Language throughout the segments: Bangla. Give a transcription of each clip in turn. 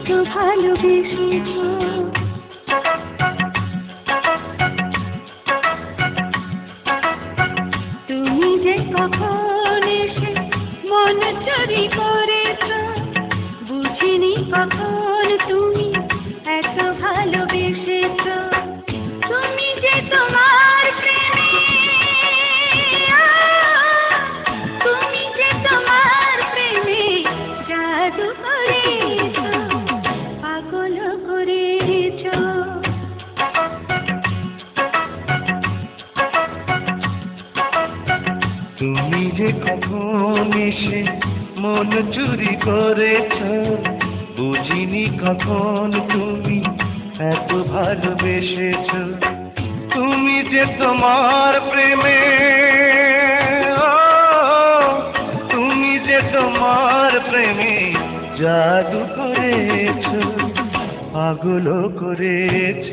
এত ভালোবেসেছো। তুমি যে কখন এসে মন চুরি করেছো, বুঝিনি কখন তুমি এত ভালোবেসেছো। তুমি যে তোমার প্রেমে, তুমি যে তোমার প্রেমে জাদু করেছো, পাগল করেছো। তুমি যে কখন এসে মন চুরি করেছ, বুঝিনি কখন তুমি এত ভালোবেসেছ। তুমি যে তোমার প্রেমে, তুমি যে তোমার প্রেমে জাদু করেছ, পাগল করেছ।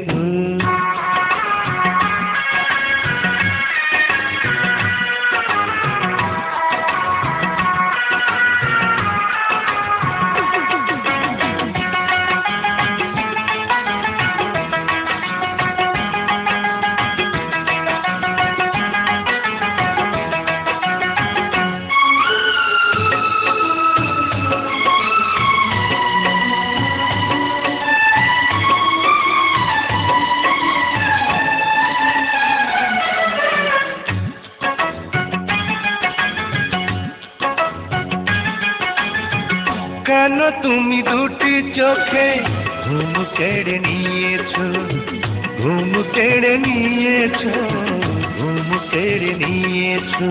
কেন তুমি দুটি চোখে ঘুম কেড়ে নিয়েছো, ঘুম কেড়ে নিয়েছো, ঘুম কেড়ে নিয়েছো।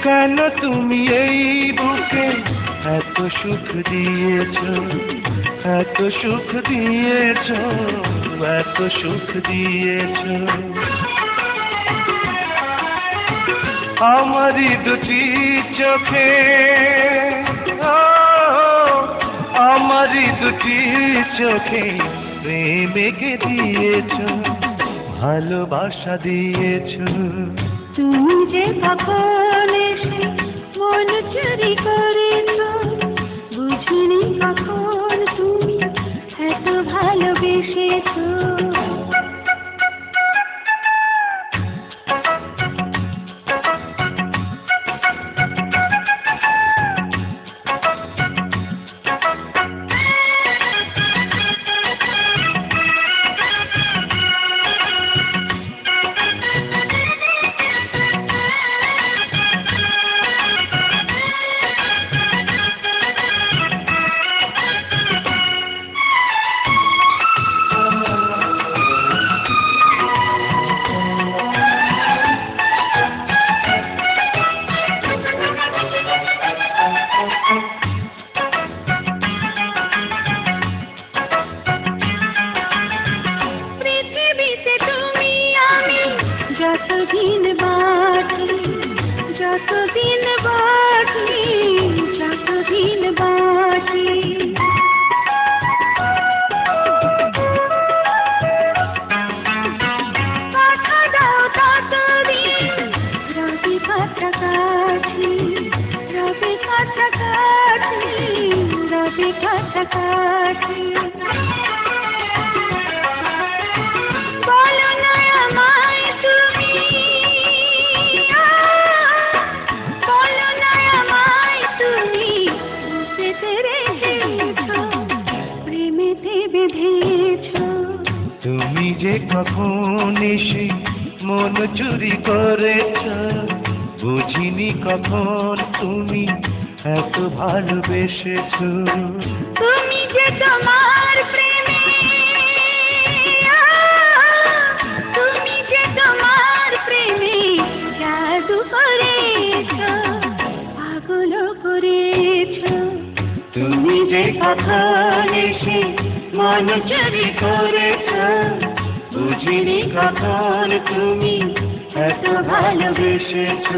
কেন তুমি এই বুকে এত সুখ দিয়েছো, এত সুখ দিয়েছো, এত সুখ দিয়েছো। আমারই দুটি চোখে, আমারই দুটি চোখে প্রেমকে দিয়েছো, ভালোবাসা দিয়েছো। তুমি যে কখন এসে মন চুরি করেছো, বুঝিনি কখন তুমি এত ভালোবেসেছো। যতদিন বাঁচি, যতদিন বাঁচি, যতদিন বাঁচি, কথা দাও ততদিন রবি কাছাকাছি, রবি কাছাকাছি, রবি কাছাকাছি। তুমি যে কখন এসে মন চুরি করেছ, বুঝিনি কখন তুমি এত ভালোবেসেছ। তুমি যে তোমার প্রেমে, তুমি যে তোমার প্রেমে জাদু করেছ, পাগল করেছ। তুমি যে কখন এসে মন চুরি করেছ, বুঝিনি কখন তুমি এত ভালোবেসেছ।